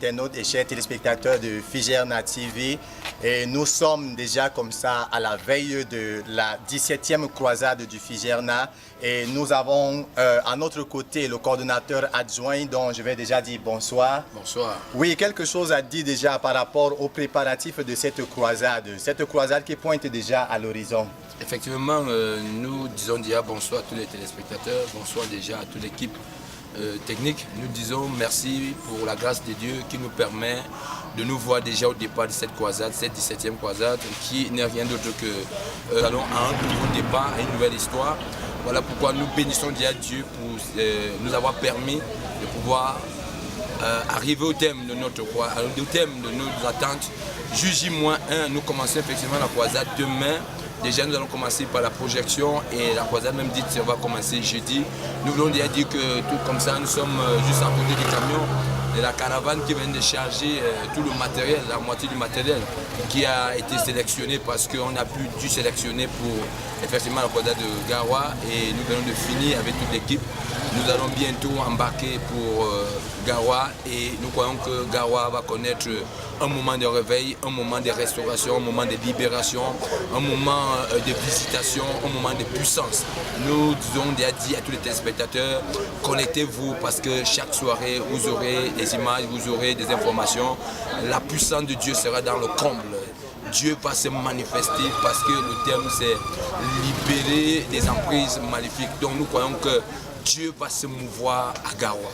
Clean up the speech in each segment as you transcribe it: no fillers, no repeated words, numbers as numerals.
internautes et chers téléspectateurs de Figerna TV. Et nous sommes déjà comme ça à la veille de la 17e croisade du Figerna. Et nous avons à notre côté le coordonnateur adjoint dont je vais déjà dire bonsoir. Bonsoir. Oui, quelque chose à dire déjà par rapport aux préparatifs de cette croisade qui pointe déjà à l'horizon. Effectivement, nous disons déjà bonsoir à tous les téléspectateurs, bonsoir déjà à toute l'équipe technique. Nous disons merci pour la grâce de Dieu qui nous permet de nous voir déjà au départ de cette croisade, cette 17e croisade, qui n'est rien d'autre que nous allons à un nouveau départ, à une nouvelle histoire. Voilà pourquoi nous bénissons déjà Dieu pour nous avoir permis de pouvoir arriver au thème de notre croisade, au thème de nos attentes. J-1, nous commençons effectivement la croisade demain. Déjà, nous allons commencer par la projection et la croisade même dite, on va commencer jeudi. Nous voulons déjà dire que tout comme ça, nous sommes juste à côté du camion de la caravane qui vient de charger tout le matériel, la moitié du matériel qui a été sélectionné parce qu'on a pu dû sélectionner pour effectivement la croisade de Garoua et nous venons de finir avec toute l'équipe. Nous allons bientôt embarquer pour Garoua et nous croyons que Garoua va connaître un moment de réveil, un moment de restauration, un moment de libération, un moment de visitation, un moment de puissance. Nous disons déjà dit à tous les téléspectateurs, connectez-vous parce que chaque soirée vous aurez des images, vous aurez des informations. La puissance de Dieu sera dans le comble. Dieu va se manifester parce que le terme c'est libérer des emprises maléfiques. Donc nous croyons que Dieu va se mouvoir à Garoua.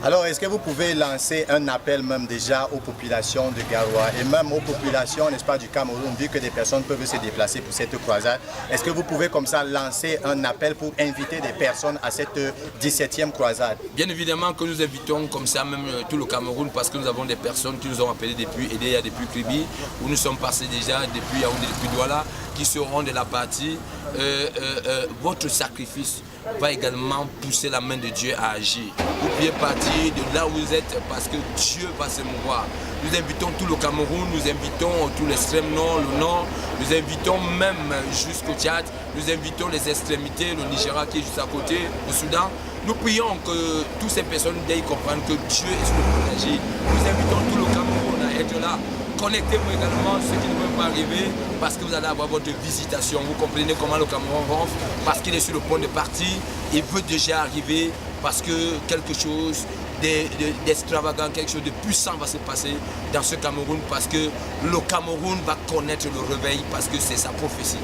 Alors, est-ce que vous pouvez lancer un appel même déjà aux populations de Garoua et même aux populations, n'est-ce pas, du Cameroun, vu que des personnes peuvent se déplacer pour cette croisade? Est-ce que vous pouvez comme ça lancer un appel pour inviter des personnes à cette 17e croisade? Bien évidemment que nous invitons comme ça même tout le Cameroun parce que nous avons des personnes qui nous ont appelés depuis Edea, depuis Kribi, où nous sommes passés déjà depuis Yaoundé, depuis Douala, qui seront de la partie. Votre sacrifice va également pousser la main de Dieu à agir. Vous pouvez partir de là où vous êtes parce que Dieu va se mouvoir. Nous invitons tout le Cameroun, nous invitons tout l'extrême nord, le nord, nous invitons même jusqu'au Tchad, nous invitons les extrémités, le Nigeria qui est juste à côté, le Soudan. Nous prions que toutes ces personnes aient comprendre que Dieu est sur le point d'agir. Nous invitons tout le Cameroun à être là. Connectez-vous également, ceux qui ne peuvent pas arriver, parce que vous allez avoir votre visitation. Vous comprenez comment le Cameroun ronfle, parce qu'il est sur le point de partir. Il veut déjà arriver, parce que quelque chose d'extravagant, quelque chose de puissant va se passer dans ce Cameroun, parce que le Cameroun va connaître le réveil, parce que c'est sa prophétie.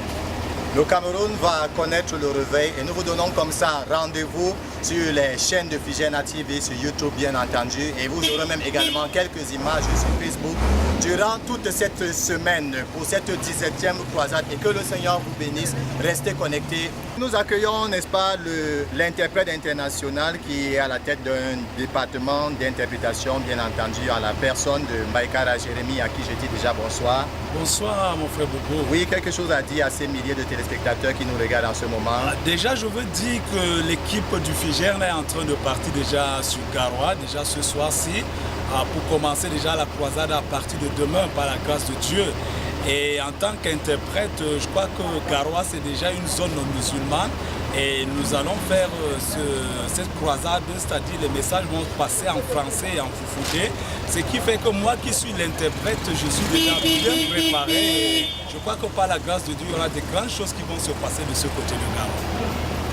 Le Cameroun va connaître le réveil et nous vous donnons comme ça rendez-vous sur les chaînes de Figerna TV, sur YouTube bien entendu. Et vous aurez même également quelques images sur Facebook durant toute cette semaine pour cette 17e croisade et que le Seigneur vous bénisse. Restez connectés. Nous accueillons, n'est-ce pas, l'interprète international qui est à la tête d'un département d'interprétation, bien entendu, à la personne de Mbaïkara Jérémy, à qui je dis déjà bonsoir. Bonsoir mon frère Bobo. Oui, quelque chose à dire à ces milliers de téléspectateurs qui nous regardent en ce moment. Déjà, je veux dire que l'équipe du Figerna est en train de partir déjà sur Garoua, déjà ce soir-ci, pour commencer déjà la croisade à partir de demain par la grâce de Dieu. Et en tant qu'interprète, je crois que Garoua c'est déjà une zone musulmane et nous allons faire cette croisade, c'est-à-dire les messages vont passer en français et en foufoudé. Ce qui fait que moi qui suis l'interprète, je suis déjà bien préparé et je crois que par la grâce de Dieu, il y aura de grandes choses qui vont se passer de ce côté de Garoua.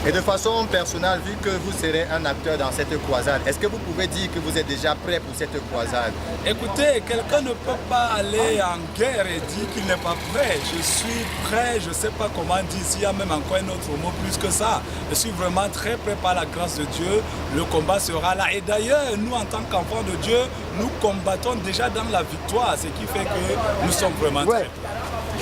Et de façon personnelle, vu que vous serez un acteur dans cette croisade, est-ce que vous pouvez dire que vous êtes déjà prêt pour cette croisade? Écoutez, quelqu'un ne peut pas aller en guerre et dire qu'il n'est pas prêt. Je suis prêt, je ne sais pas comment dire, s'il y a même encore un autre mot plus que ça. Je suis vraiment très prêt par la grâce de Dieu. Le combat sera là. Et d'ailleurs, nous, en tant qu'enfants de Dieu, nous combattons déjà dans la victoire, ce qui fait que nous sommes vraiment très prêts.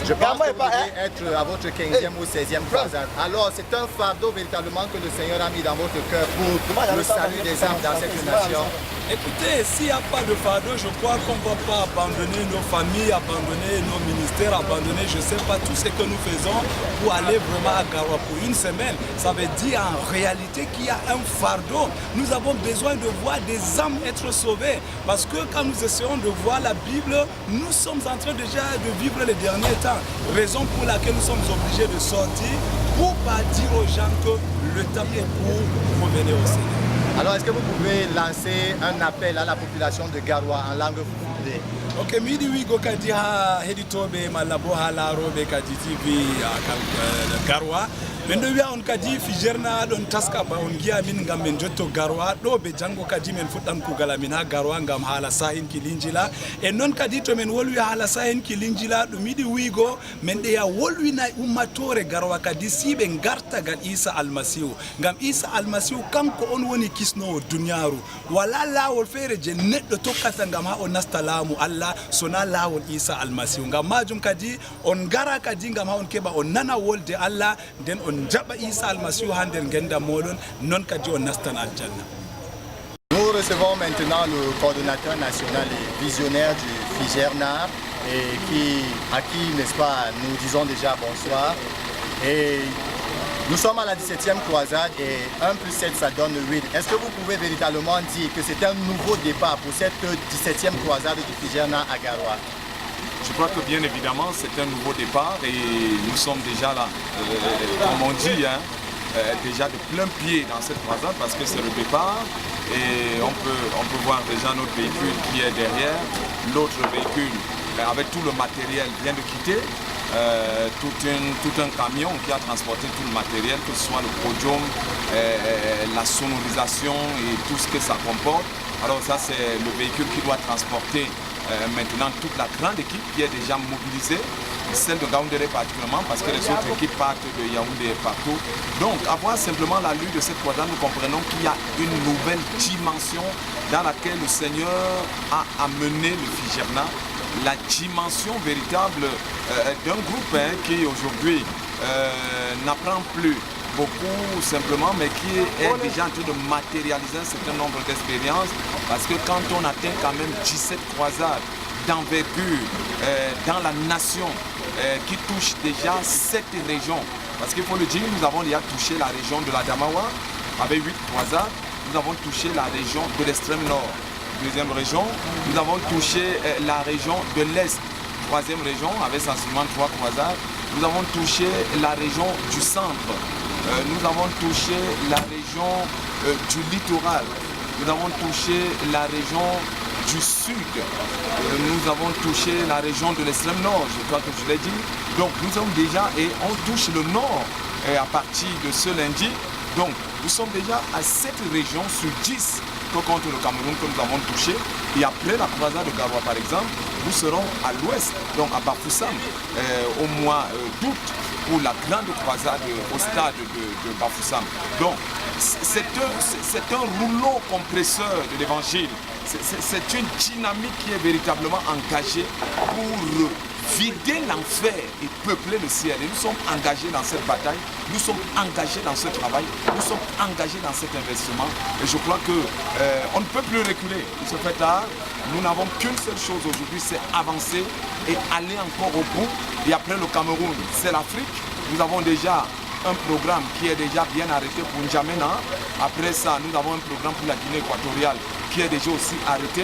Je pense que vous devez être à votre 15e ou 16e croisade. Alors, c'est un fardeau véritablement que le Seigneur a mis dans votre cœur pour le salut des âmes dans cette nation. Écoutez, s'il n'y a pas de fardeau, je crois qu'on ne va pas abandonner nos familles, abandonner nos ministères, abandonner, je ne sais pas, tout ce que nous faisons pour aller vraiment à Garoua pour une semaine. Ça veut dire en réalité qu'il y a un fardeau. Nous avons besoin de voir des âmes être sauvées. Parce que quand nous essayons de voir la Bible, nous sommes en train déjà de vivre les derniers temps. Raison pour laquelle nous sommes obligés de sortir pour pas dire aux gens que le temps est pour revenir au Seigneur. Alors, est-ce que vous pouvez lancer un appel à la population de Garoua en langue fulfulde? Ok, mi yiɗi wiigo kadi ha heɗitoɓe malla bo ha laaroɓe kadi tv Garoua min ɗo wiya on kadi fijerna ɗon taska ba on giya min gam min jotto Garoua ɗo ɓe janggo kadi min fuɗɗan kugal amin ha Garoua gam haala sahin kilinjila e noon kadi to min wolwi haala sahin kilinjila ɗum yiɗi wiigo min ɗeya wolwina ummatore Garoua kadi si ɓe garta gal Isa almasihu gam Isa almasihu kanko on woni kisnowo duniyaru wala lawol feere je neɗɗo tokkata gam ha o nasta laamu Allah sona lawol Isa almasihu gam majum kadi on gara kadi gam ha on keɓa on nana wolde Allah nden on jaɓa Isa almasihu ha nder gendam moɗon non kadi on nastan aljanna. Nous recevons maintenant le coordonnateur national et visionnaire du FIGERNA et à qui, n'est-ce pas, nous disons déjà bonsoir. Et nous sommes à la 17e croisade et 1 plus 7 ça donne 8. Est-ce que vous pouvez véritablement dire que c'est un nouveau départ pour cette 17e croisade du FIGERNA à Garoua? Je crois que bien évidemment c'est un nouveau départ et nous sommes déjà là, comme on dit, déjà de plein pied dans cette croisade parce que c'est le départ et on peut voir déjà notre véhicule qui est derrière, l'autre véhicule avec tout le matériel vient de quitter, tout un camion qui a transporté tout le matériel, que ce soit le podium, la sonorisation et tout ce que ça comporte. Alors ça c'est le véhicule qui doit transporter maintenant toute la grande équipe qui est déjà mobilisée, celle de Gaoundéré particulièrement parce que les autres équipes partent de Yaoundé partout. Donc avoir simplement la lutte de cette croisade, nous comprenons qu'il y a une nouvelle dimension dans laquelle le Seigneur a amené le FIGERNA, la dimension véritable d'un groupe qui aujourd'hui n'apprend plus beaucoup simplement, mais qui est déjà en train de matérialiser un certain nombre d'expériences parce que quand on atteint quand même 17 croisades d'envergure dans la nation qui touche déjà 7 régions, parce qu'il faut le dire, nous avons déjà touché la région de la Damawa avec 8 croisades, nous avons touché la région de l'extrême nord, deuxième région, nous avons touché la région de l'est, troisième région avec sensiblement 3 croisades, nous avons touché la région du centre, nous avons touché la région du littoral, nous avons touché la région du sud, nous avons touché la région de l'extrême nord, je crois que je l'ai dit. Donc nous sommes déjà, et on touche le nord à partir de ce lundi. Donc nous sommes déjà à 7 régions sur 10 que contre le Cameroun que nous avons touché. Et après la croisade de Garoua par exemple, nous serons à l'ouest, donc à Bafoussam, au mois d'août, pour la grande croisade au stade de Bafoussam. Donc c'est un rouleau compresseur de l'évangile. C'est une dynamique qui est véritablement engagée pour vider l'enfer et peupler le ciel. Et nous sommes engagés dans cette bataille, nous sommes engagés dans ce travail, nous sommes engagés dans cet investissement. Et je crois qu'on ne peut plus reculer. Il se fait tard. Nous n'avons qu'une seule chose aujourd'hui, c'est avancer et aller encore au bout. Et après le Cameroun, c'est l'Afrique. Nous avons déjà un programme qui est déjà bien arrêté pour N'Djamena. Après ça, nous avons un programme pour la Guinée équatoriale qui est déjà aussi arrêté.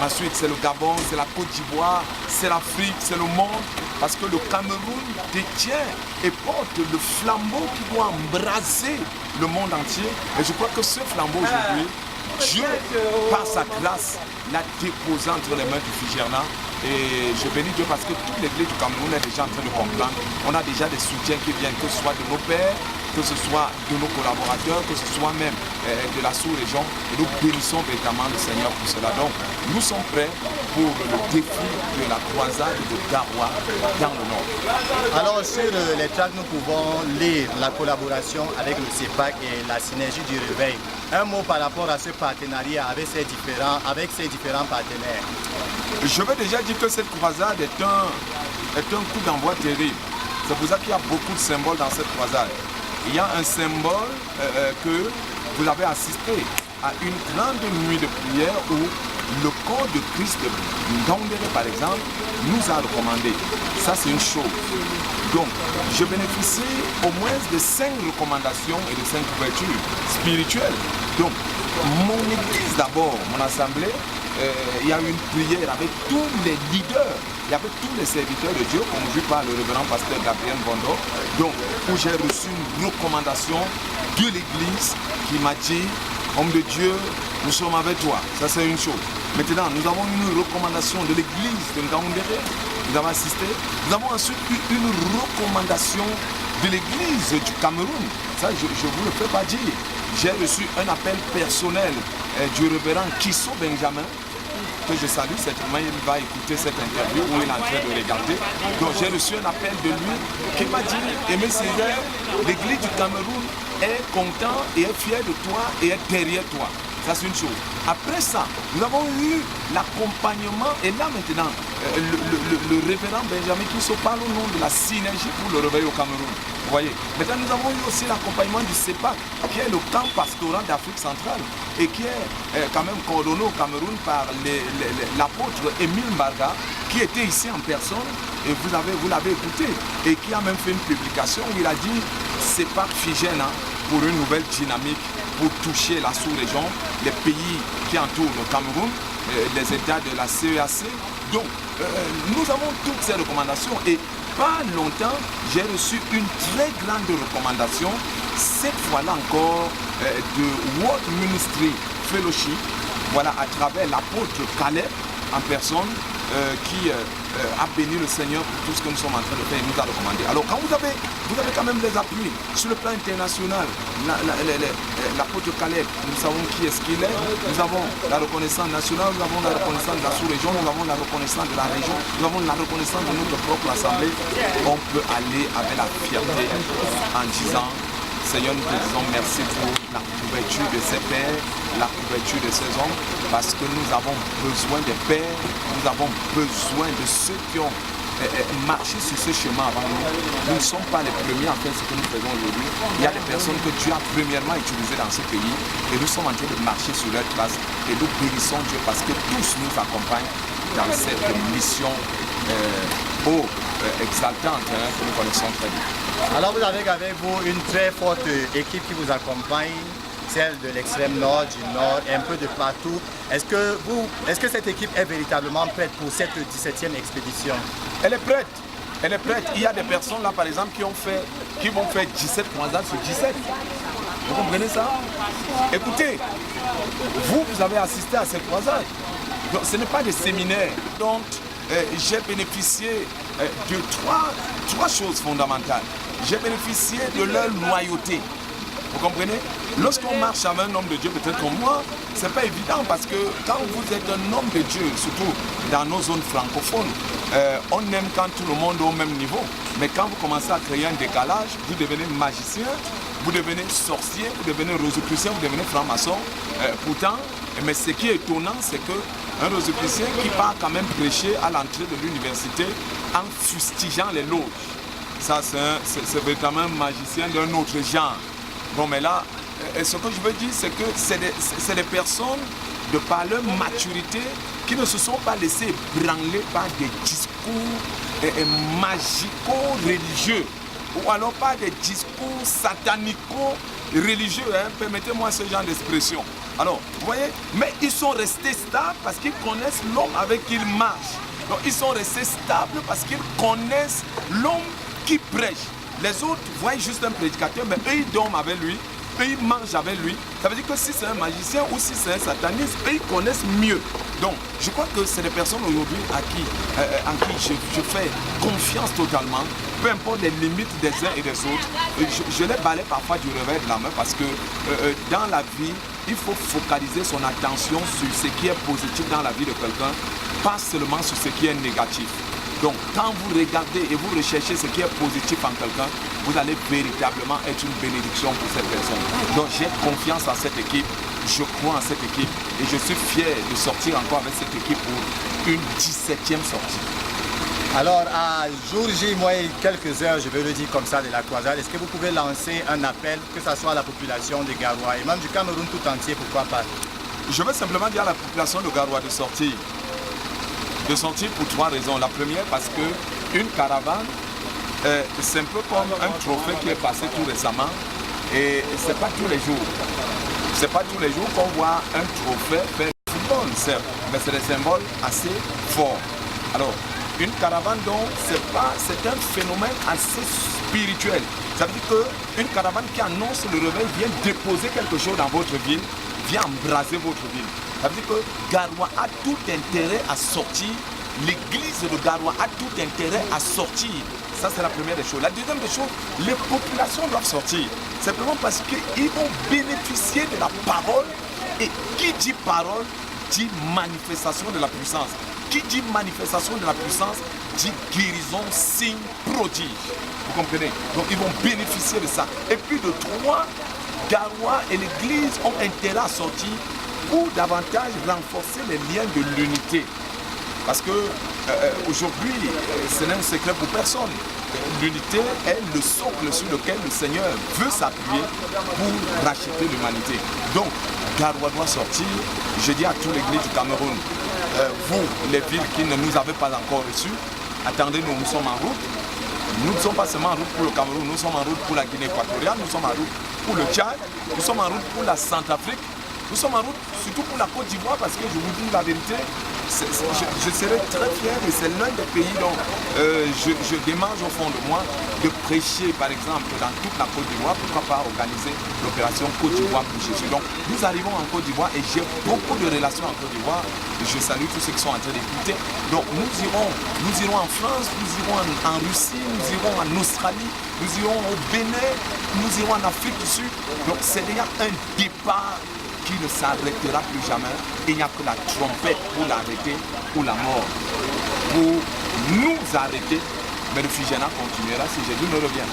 Ensuite, c'est le Gabon, c'est la Côte d'Ivoire, c'est l'Afrique, c'est le monde. Parce que le Cameroun détient et porte le flambeau qui doit embraser le monde entier. Et je crois que ce flambeau aujourd'hui, Dieu, par sa grâce, l'a déposé entre les mains du FIGERNA. Et je bénis Dieu parce que toute l'église du Cameroun est déjà en train de comprendre. On a déjà des soutiens qui viennent, que ce soit de nos pères, que ce soit de nos collaborateurs, que ce soit même de la sous-région. Et nous bénissons véritablement le Seigneur pour cela. Donc, nous sommes prêts pour le défi de la croisade de Garoua dans le Nord. Alors, sur les tracts, nous pouvons lire la collaboration avec le CEPAC et la synergie du réveil. Un mot par rapport à ce partenariat avec ces différents partenaires. Je veux déjà dire que cette croisade est un coup d'envoi terrible. C'est pour ça qu'il y a beaucoup de symboles dans cette croisade. Il y a un symbole que vous avez assisté à une grande nuit de prière où le corps de Christ de Gaoundéré, par exemple, nous a recommandé. Ça, c'est une chose. Donc, je bénéficie au moins de 5 recommandations et de 5 couvertures spirituelles. Donc, mon église d'abord, mon assemblée, il y a eu une prière avec tous les leaders, il y avait tous les serviteurs de Dieu, conduits par le révérend pasteur Gabriel Bondo, donc où j'ai reçu une recommandation de l'église qui m'a dit homme de Dieu, nous sommes avec toi. Ça, c'est une chose. Maintenant, nous avons une recommandation de l'église de Ngaoundéré. Nous avons assisté. Nous avons ensuite eu une recommandation de l'église du Cameroun. Ça, je ne vous le fais pas dire. J'ai reçu un appel personnel du révérend Kisso Benjamin, que je salue, certainement il va écouter cette interview où il est en train de regarder. Donc j'ai reçu un appel de lui qui m'a dit, Aimé Césaire, l'église du Cameroun est content et est fier de toi et est derrière toi. Ça c'est une chose. Après ça, nous avons eu l'accompagnement et là maintenant, le révérend Benjamin Kisso parle au nom de la synergie pour le réveil au Cameroun. Vous voyez. Maintenant nous avons eu aussi l'accompagnement du CEPAC, qui est le camp pastoral d'Afrique centrale et qui est quand même coordonné au Cameroun par l'apôtre Émile Mbarga, qui était ici en personne et vous l'avez écouté et qui a même fait une publication où il a dit CEPAC Figène pour une nouvelle dynamique pour toucher la sous-région, les pays qui entourent le Cameroun, les États de la CEAC. Donc, nous avons toutes ces recommandations et pas longtemps, j'ai reçu une très grande recommandation, cette fois-là encore, de World Ministry Fellowship, voilà, à travers l'apôtre Caleb en personne, qui a béni le Seigneur pour tout ce que nous sommes en train de faire et nous a recommandé. Alors quand vous avez quand même les appuis sur le plan international, l'apôtre Caleb, nous savons qui est-ce qu'il est, nous avons la reconnaissance nationale, nous avons la reconnaissance de la sous-région, nous avons la reconnaissance de la région, nous avons la reconnaissance de notre propre assemblée. On peut aller avec la fierté en disant, Seigneur, nous te disons merci pour la couverture de ces pères, la couverture de ces hommes, parce que nous avons besoin des pères, nous avons besoin de ceux qui ont marché sur ce chemin avant nous. Nous ne sommes pas les premiers à faire ce que nous faisons aujourd'hui. Il y a des personnes que Dieu a premièrement utilisées dans ce pays et nous sommes en train de marcher sur leur trace et nous bénissons Dieu parce que tous nous accompagnent dans cette mission exaltante que nous connaissons très bien. Alors vous avez avec vous une très forte équipe qui vous accompagne, celle de l'extrême nord, du nord, un peu de partout. Est-ce que cette équipe est véritablement prête pour cette 17e expédition? Elle est prête. Elle est prête. Il y a des personnes là par exemple qui vont faire 17 croisades sur 17. Vous comprenez ça? Écoutez, vous avez assisté à ces croisades. Donc, ce n'est pas des séminaires. Donc j'ai bénéficié de trois choses fondamentales. J'ai bénéficié de leur loyauté. Vous comprenez? Lorsqu'on marche avec un homme de Dieu, peut-être comme moi, ce n'est pas évident parce que quand vous êtes un homme de Dieu, surtout dans nos zones francophones, on aime quand tout le monde est au même niveau. Mais quand vous commencez à créer un décalage, vous devenez magicien, vous devenez sorcier, vous devenez rosicrucien, vous devenez franc-maçon. Pourtant, mais ce qui est étonnant, c'est qu'un rosicrucien qui part quand même prêcher à l'entrée de l'université en fustigeant les loges. Ça, c'est véritablement un magicien d'un autre genre. Bon, mais là, ce que je veux dire, c'est que c'est des personnes, de par leur maturité, qui ne se sont pas laissées branler par des discours magico-religieux, ou alors par des discours satanico-religieux, hein, permettez-moi ce genre d'expression. Alors, vous voyez, mais ils sont restés stables parce qu'ils connaissent l'homme avec qui ils marchent. Donc, ils sont restés stables parce qu'ils connaissent l'homme qui prêche. Les autres voient juste un prédicateur, mais eux, ils dorment avec lui, eux, ils mangent avec lui. Ça veut dire que si c'est un magicien ou si c'est un sataniste, eux, ils connaissent mieux. Donc, je crois que c'est des personnes aujourd'hui en qui je fais confiance totalement, peu importe les limites des uns et des autres. Je les balaie parfois du revers de la main parce que dans la vie, il faut focaliser son attention sur ce qui est positif dans la vie de quelqu'un, pas seulement sur ce qui est négatif. Donc, quand vous regardez et vous recherchez ce qui est positif en quelqu'un, vous allez véritablement être une bénédiction pour cette personne. Donc, j'ai confiance en cette équipe, je crois en cette équipe et je suis fier de sortir encore avec cette équipe pour une 17e sortie. Alors, à jour J, moi, quelques heures, je vais le dire comme ça, de la croisade, est-ce que vous pouvez lancer un appel, que ce soit à la population de Garoua et même du Cameroun tout entier, pourquoi pas? Je veux simplement dire à la population de Garoua de sortir. De sortir pour trois raisons. La première, parce qu'une caravane, c'est un peu comme un trophée qui est passé tout récemment et c'est pas tous les jours. C'est pas tous les jours qu'on voit un trophée faire du football, certes, mais c'est des symboles assez forts. Alors, une caravane, donc, c'est un phénomène assez spirituel. Ça veut dire qu'une caravane qui annonce le réveil vient déposer quelque chose dans votre ville, vient embraser votre ville. Ça veut dire que Garoua a tout intérêt à sortir, l'église de Garoua a tout intérêt à sortir. Ça, c'est la première des choses. La deuxième des choses, les populations doivent sortir. Simplement parce qu'ils vont bénéficier de la parole. Et qui dit parole, dit manifestation de la puissance. Qui dit manifestation de la puissance, dit guérison, signe, prodige. Vous comprenez? Donc, ils vont bénéficier de ça. Et puis de trois, Garoua et l'église ont intérêt à sortir pour davantage renforcer les liens de l'unité. Parce que aujourd'hui, ce n'est un secret pour personne. L'unité est le socle sur lequel le Seigneur veut s'appuyer pour racheter l'humanité. Donc, Garoua doit sortir. Je dis à toute l'église du Cameroun, vous, les villes qui ne nous avez pas encore reçus, attendez-nous, nous sommes en route. Nous ne sommes pas seulement en route pour le Cameroun, nous sommes en route pour la Guinée équatoriale, nous sommes en route pour le Tchad, nous sommes en route pour la Centrafrique, nous sommes en route surtout pour la Côte d'Ivoire parce que je vous dis la vérité, je serais très fier et c'est l'un des pays dont je démarche au fond de moi de prêcher par exemple dans toute la Côte d'Ivoire, pourquoi pas organiser l'opération Côte d'Ivoire pour Jésus. Donc nous arrivons en Côte d'Ivoire et j'ai beaucoup de relations en Côte d'Ivoire. Je salue tous ceux qui sont en train d'écouter. Donc nous irons en France, nous irons en Russie, nous irons en Australie, nous irons au Bénin, nous irons en Afrique du Sud. Donc c'est déjà un départ qui ne s'arrêtera plus jamais. Il n'y a que la trompette pour l'arrêter ou la mort. Pour nous arrêter, mais le Figéna continuera si Jésus ne revient.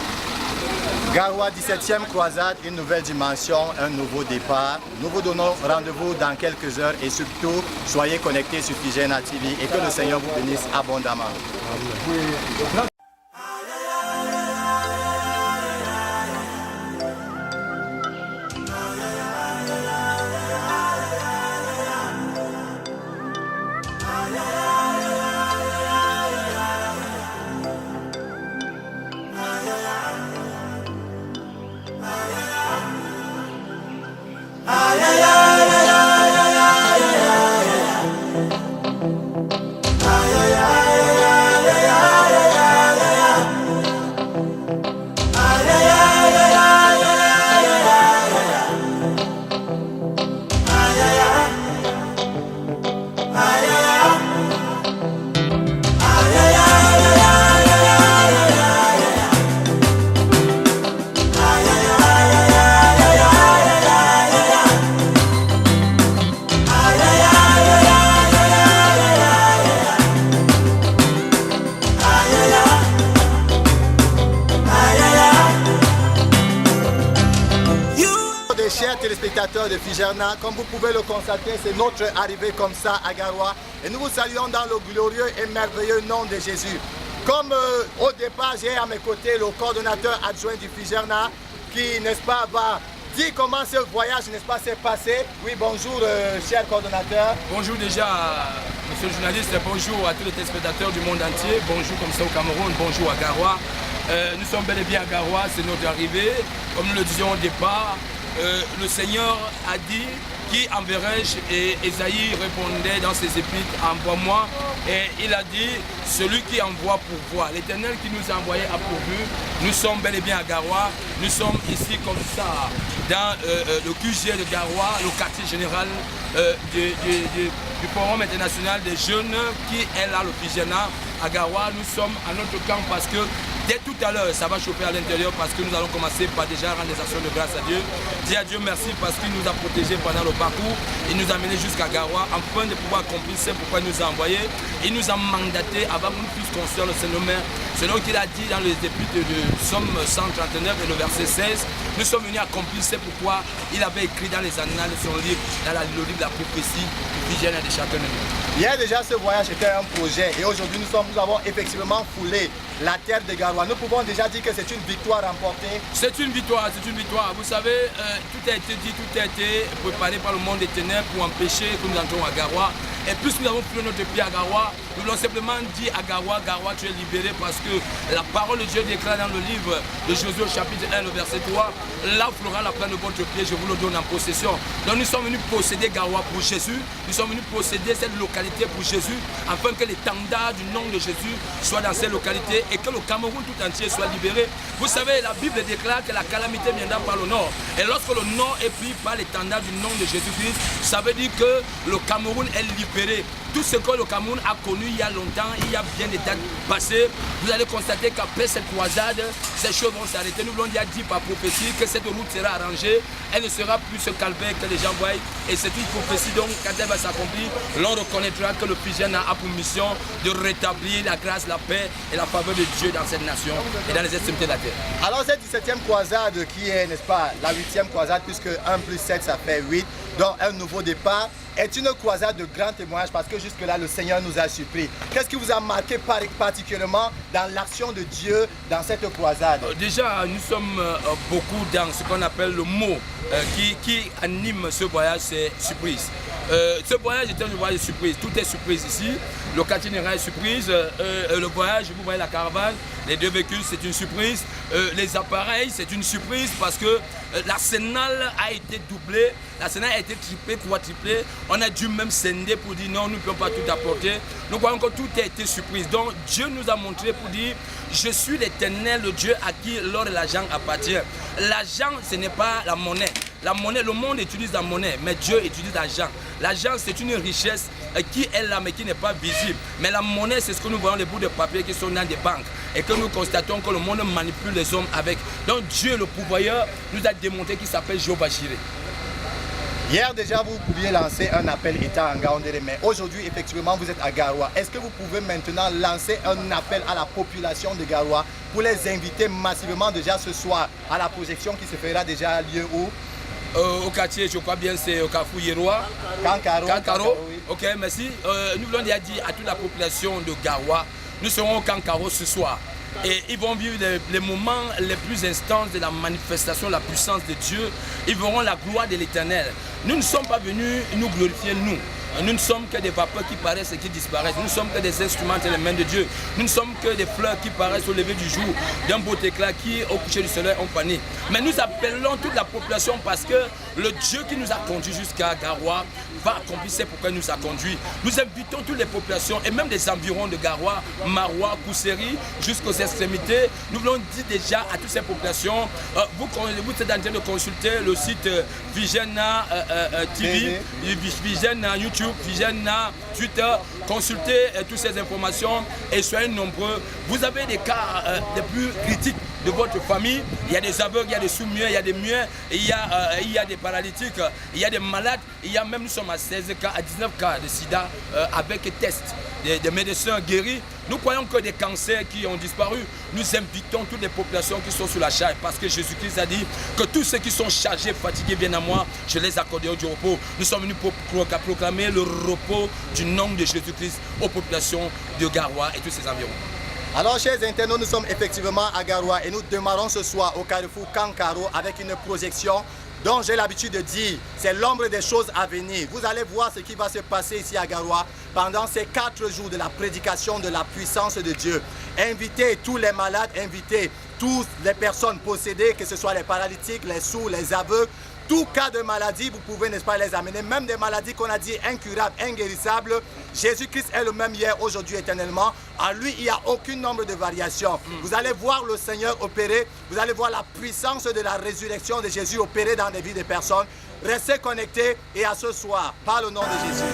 Garoua, 17e croisade, une nouvelle dimension, un nouveau départ. Nous vous donnons rendez-vous dans quelques heures et surtout, soyez connectés sur Figéna TV et que le Seigneur vous bénisse abondamment. Amen. Chers téléspectateurs de Figéna, comme vous pouvez le constater, c'est notre arrivée comme ça à Garoua et nous vous saluons dans le glorieux et merveilleux nom de Jésus. Comme au départ, j'ai à mes côtés le coordonnateur adjoint du Figéna qui, n'est-ce pas, va dire comment ce voyage, n'est-ce pas, s'est passé. Oui, bonjour, cher coordonnateur. Bonjour déjà, monsieur le journaliste, bonjour à tous les téléspectateurs du monde entier, bonjour comme ça au Cameroun, bonjour à Garoua. Nous sommes bel et bien à Garoua, c'est notre arrivée. Comme nous le disions au départ, le Seigneur a dit, qui enverrai-je? Et Esaïe répondait dans ses épîtres, envoie-moi. Et il a dit, celui qui envoie pourvoit. L'Éternel qui nous a envoyés a pourvu. Nous sommes bel et bien à Garoua. Nous sommes ici comme ça, dans le QG de Garoua, le quartier général du Forum international des jeunes qui est là, le Figéna. À Garoua, nous sommes à notre camp parce que dès tout à l'heure, ça va chauffer à l'intérieur parce que nous allons commencer par déjà rendre des actions de grâce à Dieu. Dis à Dieu merci parce qu'il nous a protégés pendant le parcours. Il nous a menés jusqu'à Garoua afin de pouvoir accomplir ce pourquoi il nous a envoyés. Il nous a mandaté avant que nous puissions construire le Saint-Nommeur. Selon qu'il a dit dans les épîtres de Somme 139 et le verset 16, nous sommes venus accomplir ce pourquoi il avait écrit dans les annales de son livre, dans le livre de la prophétie, du Figéna de chacun de nous. Hier déjà ce voyage était un projet et aujourd'hui nous avons effectivement foulé la terre de Garoua. Nous pouvons déjà dire que c'est une victoire remportée. C'est une victoire, c'est une victoire. Vous savez, tout a été dit, tout a été préparé par le monde des ténèbres pour empêcher que nous entrons à Garoua. Et plus nous avons pris notre pied à Garoua, nous l'avons simplement dit à Garoua, Garoua, tu es libéré parce que la parole de Dieu déclare dans le livre de Josué au chapitre 1, le verset 3, là flora la plante de votre pied, je vous le donne en possession. Donc nous sommes venus posséder Garoua pour Jésus, nous sommes venus posséder cette localité pour Jésus, afin que l'étendard du nom de Jésus soit dans cette localité et que le Cameroun tout entier soit libéré. Vous savez, la Bible déclare que la calamité viendra par le nord. Et lorsque le nord est pris par l'étendard du nom de Jésus-Christ, ça veut dire que le Cameroun est libéré. Tout ce que le Cameroun a connu il y a longtemps, il y a bien des dates passées, vous allez constater qu'après cette croisade, ces choses vont s'arrêter. Nous l'avons déjà dit par prophétie que cette route sera arrangée, elle ne sera plus ce calvaire que les gens voient. Et c'est une prophétie donc, quand elle va s'accomplir, l'on reconnaîtra que le Figène a pour mission de rétablir la grâce, la paix et la faveur de Dieu dans cette nation et dans les extrémités de la terre. Alors cette 17e croisade qui est, n'est-ce pas, la 8e croisade, puisque 1 plus 7 ça fait 8, donc un nouveau départ, est une croisade de grand témoignage parce que jusque-là le Seigneur nous a surpris. Qu'est-ce qui vous a marqué particulièrement dans l'action de Dieu dans cette croisade? Déjà, nous sommes beaucoup dans ce qu'on appelle le mot qui anime ce voyage, c'est surprise. Ce voyage est un voyage de surprise, tout est surprise ici. Le quartier général est surprise, le voyage, vous voyez la caravane, les deux véhicules c'est une surprise, les appareils c'est une surprise parce que l'arsenal a été doublé, l'arsenal a été triplé, quadruplé, on a dû même scinder pour dire non, nous ne pouvons pas tout apporter. Nous voyons que tout a été surprise. Donc Dieu nous a montré pour dire je suis l'Éternel, le Dieu à qui l'or et l'argent appartient. L'argent ce n'est pas la monnaie. La monnaie, le monde utilise la monnaie, mais Dieu utilise l'argent. L'argent, c'est une richesse qui est là, mais qui n'est pas visible. Mais la monnaie, c'est ce que nous voyons, les bouts de papier qui sont dans des banques. Et que nous constatons que le monde manipule les hommes avec. Donc Dieu, le pourvoyeur, nous a démontré qu'il s'appelle Jéhovah Jireh. Hier déjà, vous pouviez lancer un appel État en Ngaoundéré, mais aujourd'hui, effectivement, vous êtes à Garoua. Est-ce que vous pouvez maintenant lancer un appel à la population de Garoua pour les inviter massivement déjà ce soir à la projection qui se fera déjà lieu où? Au quartier, je crois bien, c'est au Carrefour Yéroa. Kankaro. Oui. Ok, merci. Nous voulons dire à toute la population de Garoua, nous serons au Kankaro ce soir. Et ils vont vivre les moments les plus instants de la manifestation de la puissance de Dieu. Ils verront la gloire de l'Éternel. Nous ne sommes pas venus nous glorifier, nous. Nous ne sommes que des vapeurs qui paraissent et qui disparaissent. Nous ne sommes que des instruments entre les mains de Dieu. Nous ne sommes que des fleurs qui paraissent au lever du jour, d'un beau éclat qui, au coucher du soleil, ont fané. Mais nous appelons toute la population parce que le Dieu qui nous a conduits jusqu'à Garoua va accomplir ce pourquoi il nous a conduits. Nous invitons toutes les populations et même des environs de Garoua, Maroua, Kousséri, jusqu'aux extrémités. Nous voulons dire déjà à toutes ces populations, vous êtes en train de consulter le site Figène TV, Figène YouTube, Figène Twitter, consultez toutes ces informations et soyez nombreux. Vous avez des cas les plus critiques de votre famille. Il y a des aveugles, il y a des sous-muets, il y a des muets, il y a des paralytiques, il y a des malades. Il y a même, nous sommes à 16 cas, à 19 cas de sida avec test. Des médecins guéris. Nous croyons que des cancers qui ont disparu. Nous invitons toutes les populations qui sont sous la charge parce que Jésus-Christ a dit que tous ceux qui sont chargés, fatigués, viennent à moi, je les accorderai du repos. Nous sommes venus pour proclamer le repos du nom de Jésus-Christ aux populations de Garoua et tous ses environs. Alors, chers internautes, nous sommes effectivement à Garoua et nous démarrons ce soir au Carrefour Kankaro avec une projection dont j'ai l'habitude de dire, c'est l'ombre des choses à venir. Vous allez voir ce qui va se passer ici à Garoua pendant ces 4 jours de la prédication de la puissance de Dieu. Invitez tous les malades, invitez toutes les personnes possédées, que ce soit les paralytiques, les sourds, les aveugles. Tout cas de maladie, vous pouvez, n'est-ce pas, les amener. Même des maladies qu'on a dit incurables, inguérissables. Jésus-Christ est le même hier, aujourd'hui, éternellement. À lui, il n'y a aucun nombre de variations. Vous allez voir le Seigneur opérer. Vous allez voir la puissance de la résurrection de Jésus opérer dans les vies des personnes. Restez connectés et à ce soir, par le nom de Jésus.